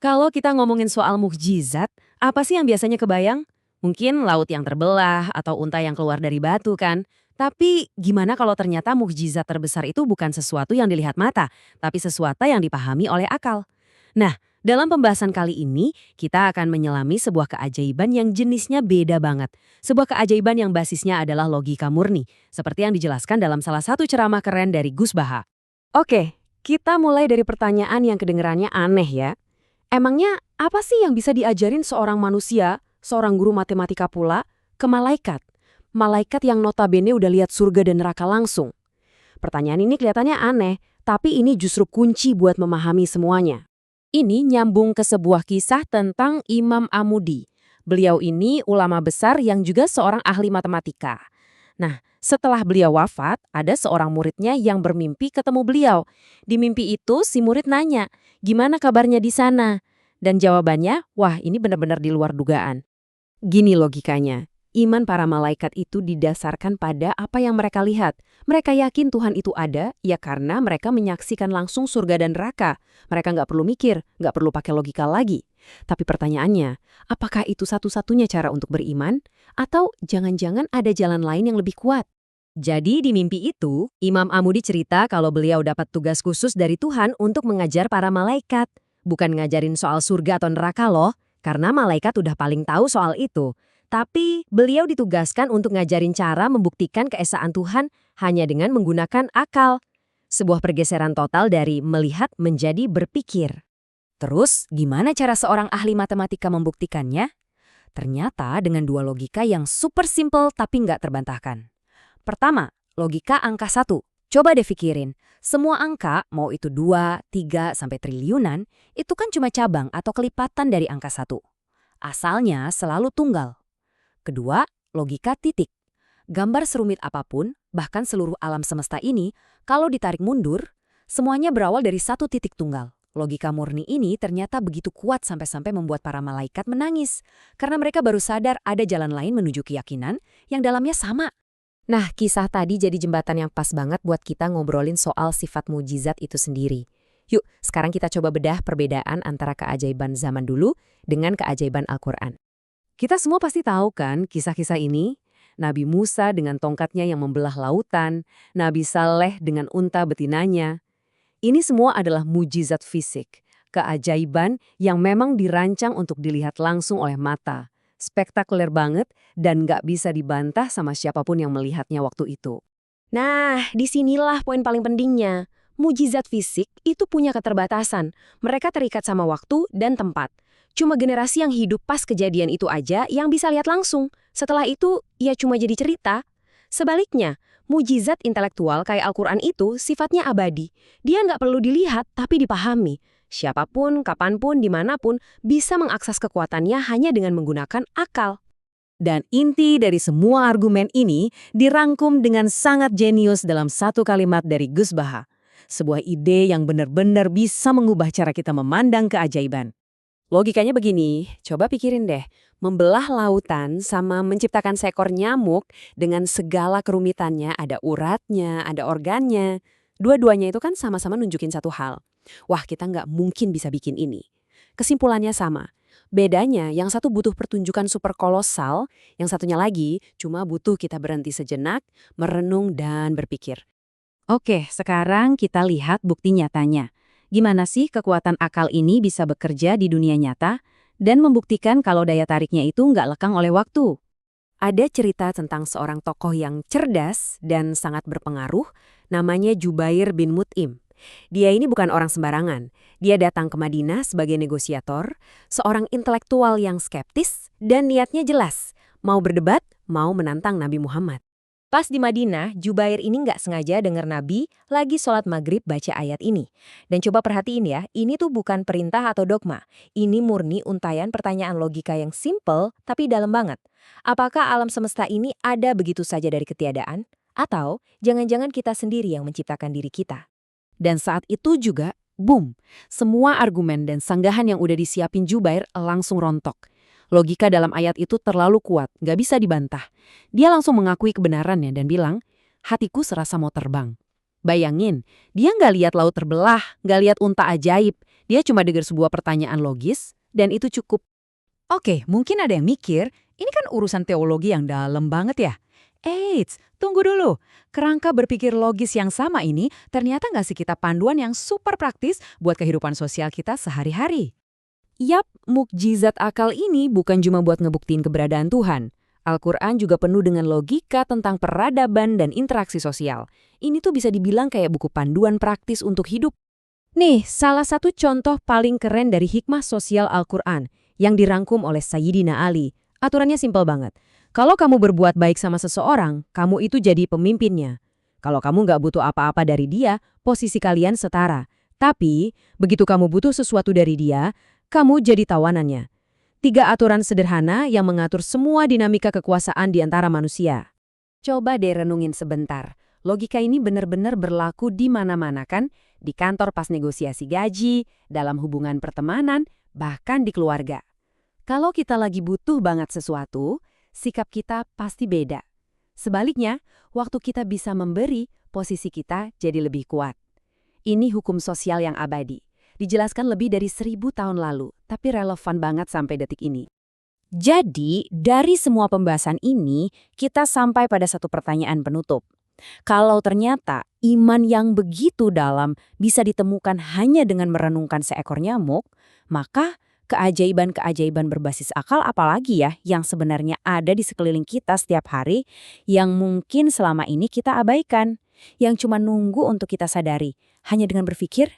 Kalau kita ngomongin soal mukjizat, apa sih yang biasanya kebayang? Mungkin laut yang terbelah atau unta yang keluar dari batu kan? Tapi gimana kalau ternyata mukjizat terbesar itu bukan sesuatu yang dilihat mata, tapi sesuatu yang dipahami oleh akal? Nah, dalam pembahasan kali ini, kita akan menyelami sebuah keajaiban yang jenisnya beda banget. Sebuah keajaiban yang basisnya adalah logika murni, seperti yang dijelaskan dalam salah satu ceramah keren dari Gus Baha. Oke, kita mulai dari pertanyaan yang kedengerannya aneh ya. Emangnya apa sih yang bisa diajarin seorang manusia, seorang guru matematika pula, ke malaikat? Malaikat yang notabene udah lihat surga dan neraka langsung. Pertanyaan ini kelihatannya aneh, tapi ini justru kunci buat memahami semuanya. Ini nyambung ke sebuah kisah tentang Imam Amudi. Beliau ini ulama besar yang juga seorang ahli matematika. Nah, setelah beliau wafat, ada seorang muridnya yang bermimpi ketemu beliau. Di mimpi itu si murid nanya, gimana kabarnya di sana? Dan jawabannya, wah ini benar-benar di luar dugaan. Gini logikanya, iman para malaikat itu didasarkan pada apa yang mereka lihat. Mereka yakin Tuhan itu ada, ya karena mereka menyaksikan langsung surga dan neraka. Mereka nggak perlu mikir, nggak perlu pakai logika lagi. Tapi pertanyaannya, apakah itu satu-satunya cara untuk beriman? Atau jangan-jangan ada jalan lain yang lebih kuat? Jadi di mimpi itu, Imam Amudi cerita kalau beliau dapat tugas khusus dari Tuhan untuk mengajar para malaikat. Bukan ngajarin soal surga atau neraka loh, karena malaikat udah paling tahu soal itu. Tapi beliau ditugaskan untuk ngajarin cara membuktikan keesaan Tuhan hanya dengan menggunakan akal. Sebuah pergeseran total dari melihat menjadi berpikir. Terus, gimana cara seorang ahli matematika membuktikannya? Ternyata dengan dua logika yang super simple tapi nggak terbantahkan. Pertama, logika angka 1. Coba deh pikirin, semua angka, mau itu 2, 3, sampai triliunan, itu kan cuma cabang atau kelipatan dari angka 1. Asalnya selalu tunggal. Kedua, logika titik. Gambar serumit apapun, bahkan seluruh alam semesta ini, kalau ditarik mundur, semuanya berawal dari satu titik tunggal. Logika murni ini ternyata begitu kuat sampai-sampai membuat para malaikat menangis, karena mereka baru sadar ada jalan lain menuju keyakinan yang dalamnya sama. Nah, kisah tadi jadi jembatan yang pas banget buat kita ngobrolin soal sifat mujizat itu sendiri. Yuk, sekarang kita coba bedah perbedaan antara keajaiban zaman dulu dengan keajaiban Al-Quran. Kita semua pasti tahu kan kisah-kisah ini? Nabi Musa dengan tongkatnya yang membelah lautan, Nabi Saleh dengan unta betinanya. Ini semua adalah mujizat fisik, keajaiban yang memang dirancang untuk dilihat langsung oleh mata. Spektakuler banget dan nggak bisa dibantah sama siapapun yang melihatnya waktu itu. Nah, disinilah poin paling pentingnya. Mujizat fisik itu punya keterbatasan. Mereka terikat sama waktu dan tempat. Cuma generasi yang hidup pas kejadian itu aja yang bisa lihat langsung. Setelah itu, ya cuma jadi cerita. Sebaliknya, mujizat intelektual kayak Al-Quran itu sifatnya abadi. Dia nggak perlu dilihat tapi dipahami. Siapapun, kapanpun, dimanapun bisa mengakses kekuatannya hanya dengan menggunakan akal. Dan inti dari semua argumen ini dirangkum dengan sangat jenius dalam satu kalimat dari Gus Baha. Sebuah ide yang benar-benar bisa mengubah cara kita memandang keajaiban. Logikanya begini, coba pikirin deh. Membelah lautan sama menciptakan seekor nyamuk dengan segala kerumitannya, ada uratnya, ada organnya. Dua-duanya itu kan sama-sama nunjukin satu hal. Wah, kita nggak mungkin bisa bikin ini. Kesimpulannya sama. Bedanya, yang satu butuh pertunjukan super kolosal, yang satunya lagi cuma butuh kita berhenti sejenak, merenung dan berpikir. Oke, sekarang kita lihat bukti nyatanya. Gimana sih kekuatan akal ini bisa bekerja di dunia nyata dan membuktikan kalau daya tariknya itu nggak lekang oleh waktu? Ada cerita tentang seorang tokoh yang cerdas dan sangat berpengaruh, namanya Jubair bin Mut'im. Dia ini bukan orang sembarangan. Dia datang ke Madinah sebagai negosiator, seorang intelektual yang skeptis dan niatnya jelas, mau berdebat, mau menantang Nabi Muhammad. Pas di Madinah, Jubair ini nggak sengaja dengar Nabi lagi sholat maghrib baca ayat ini. Dan coba perhatiin ya, ini tuh bukan perintah atau dogma. Ini murni untayan pertanyaan logika yang simple tapi dalam banget. Apakah alam semesta ini ada begitu saja dari ketiadaan? Atau jangan-jangan kita sendiri yang menciptakan diri kita? Dan saat itu juga, boom, semua argumen dan sanggahan yang udah disiapin Jubair langsung rontok. Logika dalam ayat itu terlalu kuat, nggak bisa dibantah. Dia langsung mengakui kebenarannya dan bilang, hatiku serasa mau terbang. Bayangin, dia nggak lihat laut terbelah, nggak lihat unta ajaib. Dia cuma dengar sebuah pertanyaan logis, dan itu cukup. Oke, mungkin ada yang mikir, ini kan urusan teologi yang dalam banget ya. Eits, tunggu dulu. Kerangka berpikir logis yang sama ini ternyata nggak sih kita panduan yang super praktis buat kehidupan sosial kita sehari-hari. Yap, mukjizat akal ini bukan cuma buat ngebuktiin keberadaan Tuhan. Al-Quran juga penuh dengan logika tentang peradaban dan interaksi sosial. Ini tuh bisa dibilang kayak buku panduan praktis untuk hidup. Nih, salah satu contoh paling keren dari hikmah sosial Al-Quran yang dirangkum oleh Sayyidina Ali. Aturannya simpel banget. Kalau kamu berbuat baik sama seseorang, kamu itu jadi pemimpinnya. Kalau kamu nggak butuh apa-apa dari dia, posisi kalian setara. Tapi, begitu kamu butuh sesuatu dari dia, kamu jadi tawanannya. 3 aturan sederhana yang mengatur semua dinamika kekuasaan di antara manusia. Coba deh renungin sebentar. Logika ini benar-benar berlaku di mana-mana kan? Di kantor pas negosiasi gaji, dalam hubungan pertemanan, bahkan di keluarga. Kalau kita lagi butuh banget sesuatu, sikap kita pasti beda. Sebaliknya, waktu kita bisa memberi, posisi kita jadi lebih kuat. Ini hukum sosial yang abadi. Dijelaskan lebih dari 1000 tahun lalu, tapi relevan banget sampai detik ini. Jadi, dari semua pembahasan ini, kita sampai pada satu pertanyaan penutup. Kalau ternyata iman yang begitu dalam bisa ditemukan hanya dengan merenungkan seekor nyamuk, maka keajaiban-keajaiban berbasis akal apalagi ya yang sebenarnya ada di sekeliling kita setiap hari yang mungkin selama ini kita abaikan, yang cuma nunggu untuk kita sadari, hanya dengan berpikir